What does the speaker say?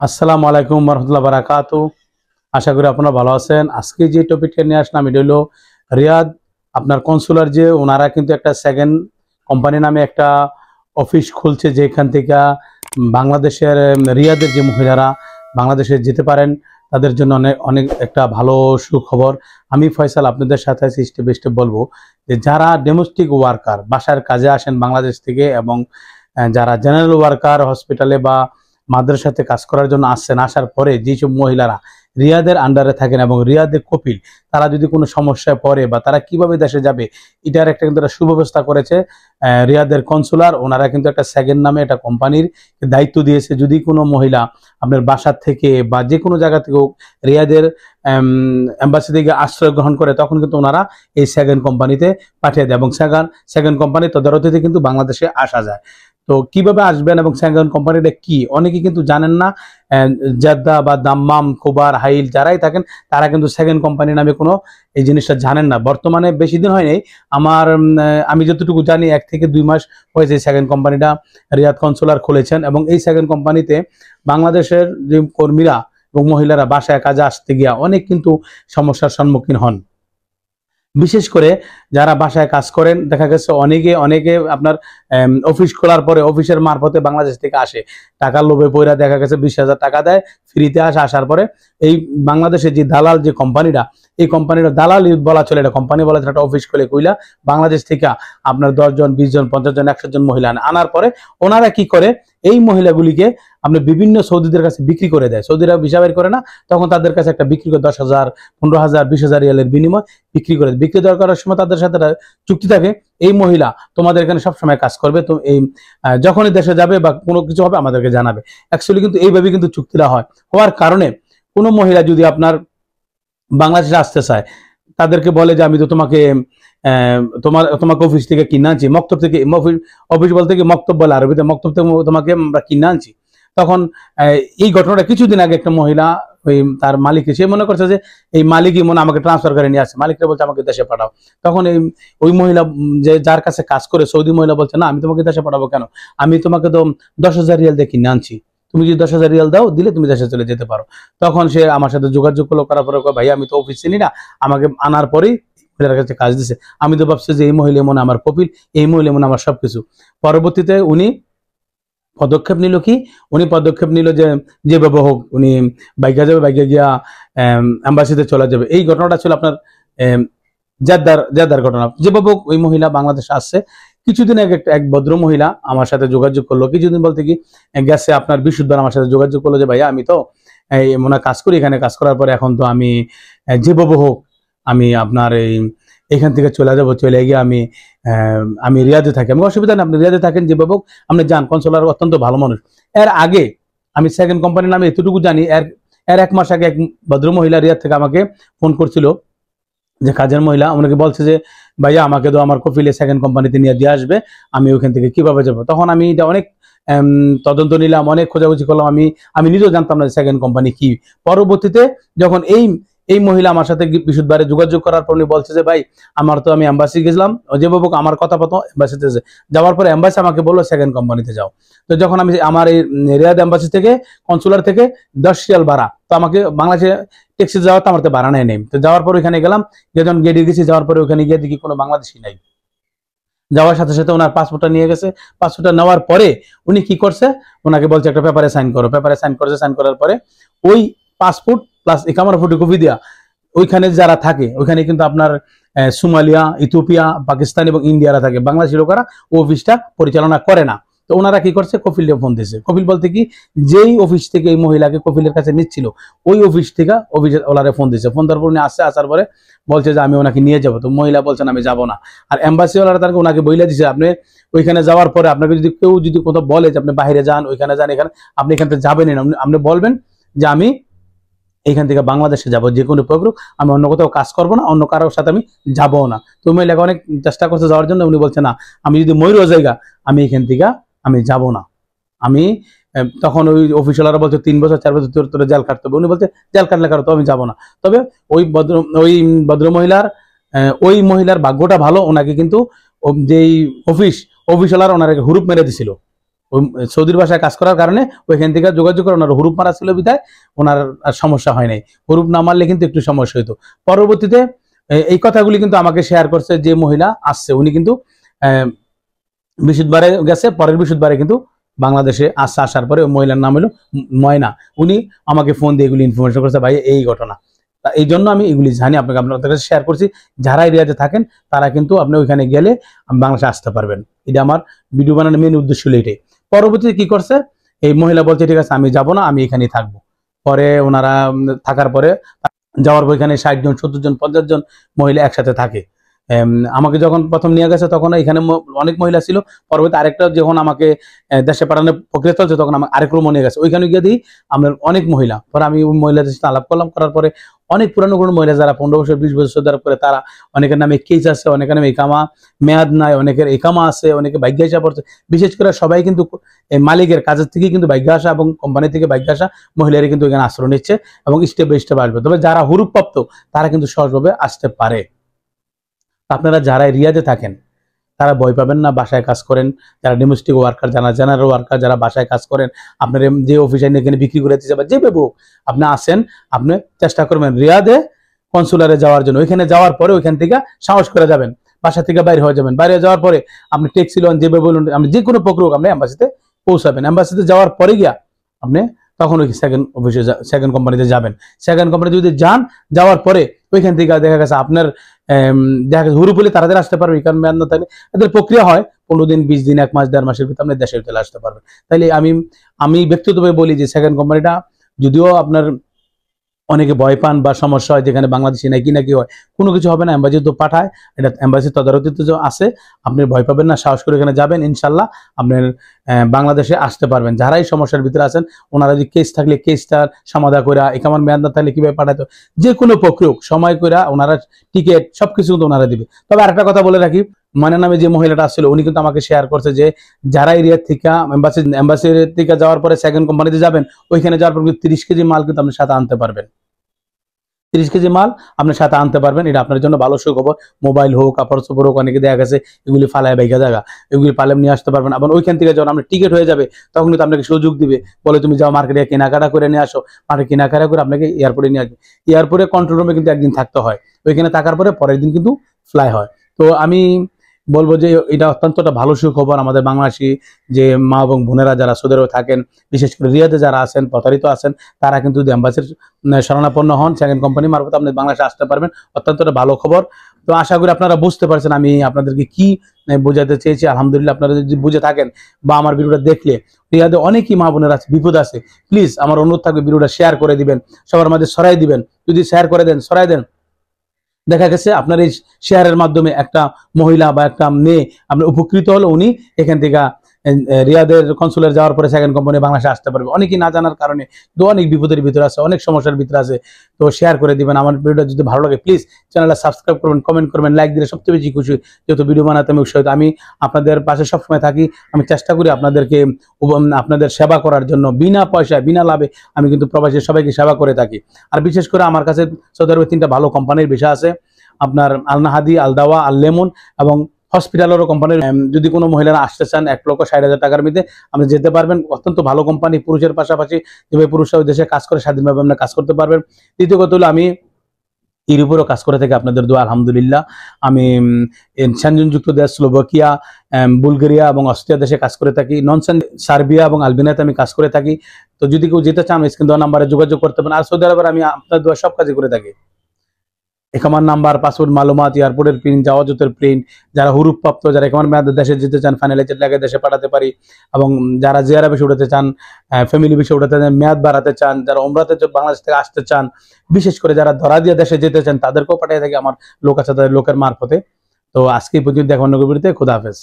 আসসালামু আলাইকুম রহমতুল্লাহ বারাকাতু। আশা করি আপনারা ভালো আছেন। আজকে যে টপিকটা নিয়ে আসলাম এটা হলো রিয়াদ আপনার কনসুলার যে ওনারা কিন্তু একটা সেকেন্ড কোম্পানি নামে একটা অফিস খুলছে, যেখান থেকে বাংলাদেশের রিয়াদের যে মহিলারা বাংলাদেশে যেতে পারেন তাদের জন্য অনেক অনেক একটা ভালো সুখবর। আমি ফয়সাল আপনাদের সাথে স্টেপ বাই স্টেপ বলবো যে যারা ডোমেস্টিক ওয়ার্কার বাসার কাজে আসেন বাংলাদেশ থেকে, এবং যারা জেনারেল ওয়ার্কার হসপিটালে বা মাদ্রাসাতে কাজ করার জন্য আসছেন, আসার পরে যেসব মহিলারা রিয়াদের আন্ডারে থাকেন এবং রিয়াদের কপিল, তারা যদি কোনো সমস্যায় পড়ে বা তারা কিভাবে দেশে যাবে এটার একটা কিন্তু একটা সুব্যবস্থা করেছে রিয়াদের কনসুলার। ওনারা কিন্তু একটা সেকেন্ড নামে একটা কোম্পানির দায়িত্ব দিয়েছে। যদি কোনো মহিলা আপনার বাসার থেকে বা যে কোনো জায়গা থেকে রিয়াদের এম্বাসি থেকে আশ্রয় গ্রহণ করে, তখন কিন্তু ওনারা এই সেকেন্ড কোম্পানিতে পাঠিয়ে দেয় এবং সেকেন্ড কোম্পানির তদারকিতে কিন্তু বাংলাদেশে আসা যায়। তো কিভাবে আসবেন এবং সেকেন্ড কোম্পানিটা কি অনেকে কিন্তু জানেন না। জেদ্দা বা দাম্মাম, কোবার, হাইল যারাই থাকেন তারা কিন্তু সেকেন্ড কোম্পানি নামে কোনো এই জিনিসটা জানেন না। বর্তমানে বেশি দিন হয়নি, আমি যতটুকু জানি 1 থেকে 2 মাস হয়েছে সেকেন্ড কোম্পানিটা রিয়াদ কনসুলার খুলেছেন, এবং এই সেকেন্ড কোম্পানিতে বাংলাদেশের যে কর্মীরা এবং মহিলারা বাসায় কাজে আসতে গিয়া অনেক কিন্তু সমস্যার সম্মুখীন হন। বিশেষ করে যারা বাসায় কাজ করেন, দেখা গেছে অনেকে আপনার অফিস খোলার পরে অফিসের মারফতে বাংলাদেশ থেকে আসে, টাকার লোভে পয়রা দেখা গেছে 20,000 টাকা দেয়, ফ্রিতে আসার পরে এই বাংলাদেশের যে দালাল যে কোম্পানিটা, এই কোম্পানিটা দালাল বলা চলে, এটা কোম্পানি বলা চলে, একটা অফিস খুলে কইলা বাংলাদেশ থেকে আপনার 10 জন 20 জন 50 জন 100 জন মহিলা আনার পরে ওনারা কি করে এই মহিলাগুলিকে আপনি বিভিন্ন সৌদিদের কাছে বিক্রি করে দেয়। সৌদিরা ভিসা বের করে না, তখন তাদের কাছে একটা বিক্রি করে 10,000 15,000 20,000 রিয়ালের বিনিময় বিক্রি করে। বিক্রি দেওয়ার করার সময় তাদের সাথে চুক্তি থাকে, এই মহিলা তোমাদের এখানে সবসময় কাজ করবে, তো এই যখনই দেশে যাবে বা কোনো কিছু হবে আমাদেরকে জানাবে। অ্যাকচুয়ালি কিন্তু এইভাবে কিন্তু চুক্তিটা হওয়ার কারণে কোনো মহিলা যদি আপনার বাংলাদেশে আসতে চায়, তাদেরকে বলে যে আমি তো তোমাকে তোমাকে অফিস থেকে কিনে আনছি, মক্তব থেকে, অফিস বলতে কি মক্তব বলে আরবিতে, মক্তব থেকে তোমাকে আমরা কিনে আনছি। তখন এই ঘটনাটা কিছুদিন আগে একটা মহিলা ওই তার মালিক, সে মনে করছে যে এই মালিকই মনে আমাকে ট্রান্সফার করে নিয়ে আসছে, মালিকরা বলছে আমাকে দেশে পাঠাও। তখন ওই মহিলা যে যার কাছে কাজ করে সৌদি মহিলা বলছে না, আমি তোমাকে দেশে পাঠাবো কেন, আমি তোমাকে তো 10,000 রিয়াল দিয়ে কিনে আনছি, তুমি যদি 10,000 রিয়াল দাও দিলে তুমি দেশে চলে যেতে পারো। তখন সে আমার সাথে যোগাযোগ করলো, করার পরে ভাই আমি তো অফিস চিনি না, আমাকে আনার পরেই মহিলার কাছে কাজ দিছে। আমি তো ভাবছি যে এই মহিলা মনে আমার কপিল, এই মহিলা মনে আমার সবকিছু। পরবর্তীতে উনি পদক্ষেপ নিল কি, উনি পদক্ষেপ নিল যে যেভাবে হোক উনি বাইকে যাবে, বাইকে গিয়া এম্বাসিতে চলে যাবে। এই ঘটনাটা ছিল আপনার জেদ্দার ঘটনা। যেভাবে হোক ওই মহিলা বাংলাদেশে আসছে। কিছুদিন আগে এক ভদ্র মহিলা আমার সাথে যোগাযোগ করলো, কিছুদিন বলতে কি গেছে আপনার বিশুদ্ধবার আমার সাথে যোগাযোগ করলো যে ভাইয়া আমি তো এই মনে কাজ করি, এখানে কাজ করার পরে এখন তো আমি যেভাবে হোক আমি আপনার এখান থেকে চলে যাব, চলে গিয়ে আমি রিয়াদে থাকি। আমি অসুবিধা নেই, আপনি রিয়াদে থাকেন, যেভাবে হোক আপনি যান, কনসুলার অত্যন্ত ভালো মানুষ। এর আগে আমি সেকেন্ড কোম্পানির নামে এতটুকু জানি, এর 1 মাস আগে এক ভদ্র মহিলা রিয়াদ থেকে আমাকে ফোন করছিল, যে কাজের মহিলা, ওনাকে বলছে যে ভাইয়া আমাকে তো আমার কফিলে সেকেন্ড কোম্পানিতে নিয়ে দিয়ে আসবে, আমি ওখান থেকে কিভাবে যাবো। তখন আমি এটা অনেক তদন্ত নিলাম, অনেক খোঁজাখুঁজি করলাম, আমি নিজেও জানতাম না সেকেন্ড কোম্পানি কি। পরবর্তীতে যখন এই মহিলা আমার সাথে বিশুদ্ধবারে যোগাযোগ করার পর উনি বলছে যে ভাই আমার তো আমি এম্বাসি গেছিলাম, যেভাবে আমার কথা মতো এম্বাসিতে যাওয়ার পরে এম্বাসি আমাকে বললো সেকেন্ড কোম্পানিতে যাও। তো যখন আমি আমার এই রিয়াদ এম্বাসি থেকে কনসুলার থেকে 10 রিয়াল ভাড়া, তো আমাকে বাংলাদেশে ট্যাক্সি যাওয়ার তো আমার তো ভাড়া নেই। তো যাওয়ার পর ওইখানে গেলাম, যখন গেটে গেছি, যাওয়ার পরে ওখানে গিয়ে দেখি কোনো বাংলাদেশি নাই। যাওয়ার সাথে সাথে ওনার পাসপোর্টটা নিয়ে গেছে। পাসপোর্টটা নেওয়ার পরে উনি কি করছে, ওনাকে বলছে একটা পেপারে সাইন করো, পেপারে সাইন করেছে। সাইন করার পরে ওই পাসপোর্ট প্লাস একামার ফটোকপি দিয়া ওইখানে যারা থাকে, ওইখানে কিন্তু আপনার সোমালিয়া, ইথিওপিয়া, পাকিস্তান এবং ইন্ডিয়ারা থাকে, বাংলাদেশি লোকেরা ও অফিসটা পরিচালনা করে না। তো ওনারা কি করছে, কপিলে ফোন দিয়েছে। কপিল বলতে কি যেই অফিস থেকে এই মহিলাকে কপিলের কাছে নিচ্ছিল ওই অফিস থেকে ওনারে ফোন দিয়েছে। ফোন দেওয়ার পর উনি আসার পরে বলছে যে আমি ওনাকে নিয়ে যাবো। তো মহিলা বলছেন আমি যাবো না। আর এম্বাসি ওনারা তাকে ওনাকে বইলে দিচ্ছে আপনি ওইখানে যাওয়ার পরে আপনাকে যদি কেউ যদি কোথাও বলে যে আপনি বাইরে যান, ওইখানে যান, এখানে আপনি এখান থেকে যাবেন না, আপনি বলবেন যে আমি এখান থেকে বাংলাদেশে যাব, যে কোনো প্রয়োগ আমি অন্য কোথাও কাজ করবো না, অন্য কারোর সাথে আমি যাবো না। তো মহিলাকে অনেক চেষ্টা করছে যাওয়ার জন্য, উনি বলছে না আমি যদি ময়ূর জায়গা আমি এখান থেকে আমি যাব না। আমি তখন ওই অফিসিয়ালরা বলছে 3 বছর 4 বছর তোর জেল কাটতে হবে। উনি বলছে জেল কাটলে কারো, তো আমি যাবো না। তবে ওই ভদ্র মহিলার ভাগ্যটা ভালো, ওনাকে কিন্তু যেই অফিসিয়ালরা ওনাকে হুরুপ মেরে দিছিল, সৌদির ভাষায় কাজ করার কারণে ওইখান থেকে যোগাযোগ করে ওনার হুরুপ মারা ছিল বিধায় ওনার আর সমস্যা হয় নাই। হুরুপ না মারলে কিন্তু একটু সমস্যা হইতো। পরবর্তীতে এই কথাগুলি কিন্তু আমাকে শেয়ার করছে যে মহিলা আসছে, উনি কিন্তু বৃহস্পতিবারে গেছে, পরের বৃহস্পতিবারে কিন্তু বাংলাদেশে আসার পরে ওই মহিলার নাম হলো ময়না। উনি আমাকে ফোন দিয়ে এগুলি ইনফরমেশন করছে, ভাই এই ঘটনা। তা এই জন্য আমি এগুলি জানি, আপনাদের কাছে শেয়ার করছি। যারা এরিয়াতে থাকেন তারা কিন্তু আপনি ওইখানে গেলে বাংলাদেশে আসতে পারবেন। এটা আমার ভিডিও বানানোর মেন উদ্দেশ্য হলো এটাই। পরবর্তীতে কি করছে, এই মহিলা বলছে ঠিক আছে আমি যাব না, আমি এখানেই থাকবো। পরে ওনারা থাকার পরে যাওয়ার পর এখানে 60 জন 70 জন 50 জন মহিলা একসাথে থাকে। আমাকে যখন প্রথম নিয়ে গেছে তখন এখানে অনেক মহিলা ছিল। পরবর্তী আরেকটা যখন আমাকে দেশে পাঠানোর প্রক্রিয়া চলছে তখন আমাকে আরেক রুম নিয়ে গেছে, ওইখানে গিয়ে দিই আমরা অনেক মহিলা। পরে আমি ওই মহিলাদের সাথে আলাপ করলাম, করার পরে অনেক পুরানো কোনো মহিলা যারা 15 বছর 20 বছর ধরে করে, তারা অনেকের নামে কেস আছে, অনেকের নামে একামা মেয়াদ নাই, অনেকের একামা আছে, অনেকে ভাগ্য হিসাব পড়ছে। বিশেষ করে সবাই কিন্তু মালিকের কাজের থেকেই কিন্তু ভাগ্য আসা এবং কোম্পানি থেকে ভাগ্য আসা মহিলারা কিন্তু এখানে আশ্রয় নিচ্ছে এবং স্টেপ বাই স্টেপ আসবে। তবে যারা হুরুপ্রাপ্ত তারা কিন্তু সহজভাবে আসতে পারে। আপনারা যারা রিয়াদে থাকেন তারা ভয় পাবেন না, বাসায় কাজ করেন, যারা ডোমেস্টিক ওয়ার্কার, যারা জেনারেল ওয়ার্কার, যারা বাসায় কাজ করেন, আপনার যে অফিসে এখানে বিক্রি করে দিচ্ছে বা যে বেবো আপনি আসেন, আপনি চেষ্টা করবেন রিয়াদে কনসুলারে যাওয়ার জন্য। ওইখানে যাওয়ার পরে ওইখান থেকে সাহস করে যাবেন, বাসা থেকে বাইরে হয়ে যাবেন। বাইরে যাওয়ার পরে আপনি ট্যাক্সি লোন যে বলুন, আপনি যে কোনো প্রক্রিয়া আপনি এম্বাসিতে পৌঁছাবেন। এম্বাসিতে যাওয়ার পরে গিয়া আপনি তখন ওই সেকেন্ড অফিসে সেকেন্ড কোম্পানিতে যাবেন। সেকেন্ড কোম্পানিতে যদি যাওয়ার পরে ওইখান থেকে দেখা গেছে আপনার দেখা গেছে হুরুপ হলে তাড়াতাড়ি আসতে পারবে, কারণ মেয়াদ না থাকলে এদের প্রক্রিয়া হয় 15 দিন 20 দিন 1 মাস 1.5 মাসের ভিতরে আপনি দেশের ভিতরে আসতে পারবেন। তাইলে আমি ব্যক্তিগতভাবে বলি যে সেকেন্ড কোম্পানিটা যদিও আপনার অনেকে ভয় পান বা সমস্যা হয়, যেখানে বাংলাদেশি নাকি হয়, কোনো কিছু হবে না, এম্বাসি তো পাঠায়, এটা এম্বাসি তদারকিতে আছে, আপনি ভয় পাবেন না, সাহস করে এখানে যাবেন, ইনশাল্লাহ আপনার বাংলাদেশে আসতে পারবেন। যারা এই সমস্যার ভিতরে আছেন ওনারা যদি কেস থাকলে কেসটার সমাধান করে, একামার মেয়াদ না থাকলে কিভাবে পাঠাতে, যে কোনো প্রক্রিয়া সময় করে ওনারা টিকিট সবকিছু কিন্তু ওনারা দিবে। তবে আরেকটা কথা বলে রাখি, মানে নামে যে মহিলাটা আসছিল উনি কিন্তু আমাকে শেয়ার করছে যে যারা এরিয়ার থেকে এম্বাসির থেকে যাওয়ার পরে সেকেন্ড কোম্পানিতে যাবেন, ওইখানে যাওয়ার পর 30 কেজি মাল কিন্তু আপনি সাথে আনতে পারবেন। 30 কেজি মাল আপনার সাথে আনতে পারবেন, এটা আপনার জন্য ভালো সুখবর। মোবাইল হোক, কাপড় চোপড় হোক, অনেকে দেখা গেছে এগুলি ফালায় বাইকা জায়গা, এগুলি পালেম নিয়ে আসতে পারবেন। আবার ওইখান থেকে যখন আপনার টিকিট হয়ে যাবে তখন কিন্তু আপনাকে সুযোগ দিবে, বলে তুমি যাও মার্কেটে কেনাকাটা করে নিয়ে আসো, মার্কেটে কেনাকাটা করে আপনাকে এয়ারপোর্টে নিয়ে আসবে। এয়ারপোর্টে কন্ট্রোল রুমে কিন্তু একদিন থাকতে হয়, ওইখানে থাকার পরে পরের দিন কিন্তু ফ্লাই হয়। তো আমি বলবো যে এটা অত্যন্ত একটা ভালো সুখবর আমাদের বাংলাদেশি যে মা এবং বোনেরা যারা সৌদি আরবে থাকেন, বিশেষ করে রিয়াদে যারা আছেন, প্রতারিত আছেন, তারা কিন্তু যদি এম্বাসির শরণাপন্ন হন, সেকেন্ড কোম্পানি মারফত আপনি বাংলাদেশে আসতে পারবেন। অত্যন্ত একটা ভালো খবর। তো আশা করি আপনারা বুঝতে পারছেন আমি আপনাদেরকে কি বোঝাতে চেয়েছি। আলহামদুলিল্লাহ আপনারা যদি বুঝে থাকেন বা আমার ভিডিওটা দেখলে রিয়াদে অনেকই মা বোনেরা আছে, বিপদ আছে, প্লিজ আমার অনুরোধ থাকবে ভিডিওটা শেয়ার করে দিবেন, সবার মাঝে ছড়াই দিবেন। যদি শেয়ার করে দেন, ছড়াই দেন, দেখা গেছে আপনার এই শেয়ারের মাধ্যমে একটা মহিলা বা একটা মেয়ে আপনার উপকৃত হলো, উনি এখান থেকে রিয়াদের কনসুলার যাওয়ার পরে সেকেন্ড কোম্পানি বাংলাদেশে আসতে পারবে। অনেকেই না জানার কারণে অনেক বিপদের ভিতরে আছে, অনেক সমস্যার ভিতরে আছে। তো শেয়ার করে দিবেন। আমার ভিডিওটা যদি ভালো লাগে প্লিজ চ্যানেলটা সাবস্ক্রাইব করবেন, কমেন্ট করবেন, লাইক দিলে সবচেয়ে বেশি খুশি, যেহেতু ভিডিও বানাতে আমি উৎসাহিত। আমি আপনাদের পাশে সবসময় থাকি, আমি চেষ্টা করি আপনাদেরকে আপনাদের সেবা করার জন্য, বিনা পয়সায় বিনা লাভে আমি কিন্তু প্রবাসী সবাইকে সেবা করে থাকি। আর বিশেষ করে আমার কাছে সৌদি আরবে 3টা ভালো কোম্পানির বিষয় আছে, আপনার আল নাহাদি, আল দাওয়া, আল লেমন এবং হসপিটালেরও কোম্পানির। যদি কোনো মহিলারা আসতে চান 1,60,000 টাকার মধ্যে আপনি যেতে পারবেন। অত্যন্ত ভালো কোম্পানি, পুরুষের পাশাপাশি যেভাবে পুরুষরা ওই দেশে কাজ করে স্বাধীনভাবে আপনি কাজ করতে পারবেন। দ্বিতীয় কথা হলো আমি ইউরোপেরও কাজ করে থাকি, আপনাদের দোয়া আলহামদুলিল্লাহ। আমি সেনজনযুক্ত দেশ স্লোভাকিয়া, বুলগেরিয়া এবং অস্ট্রিয়া দেশে কাজ করে থাকি। সার্বিয়া এবং আলবেনিয়াতে আমি কাজ করে থাকি। তো যদি কেউ যেতে চান স্ক্রিন দেওয়া নাম্বারে যোগাযোগ করতে পারেন। আর সৌদি আরবের আমি আপনার দোয়া সব কাজই করে থাকি, একামার নাম্বার, পাসপোর্ট মালুমাত, এয়ারপোর্টের প্রিন্ট, যাওয়াজতের প্রিন্ট, যারা হুরুপ প্রাপ্ত, যারা একামার মেয়াদে দেশে যেতে চান ফাইনালাইজের লাগে দেশে পাঠাতে পারি, এবং যারা জিয়ারা বিষয় উঠাতে চান, ফ্যামিলি বিষয় উঠাতে চান, মেয়াদ বাড়াতে চান, যারা ওমরাতে বাংলাদেশ থেকে আসতে চান, বিশেষ করে যারা ধরা দিয়ে দেশে যেতে চান তাদেরকেও পাঠিয়ে থাকি, আমার লোক আছে তাদের লোকের মারফতে। তো আজকে এই পর্যন্ত দেখা অন্য ভিডিওতে, খোদা হাফেজ।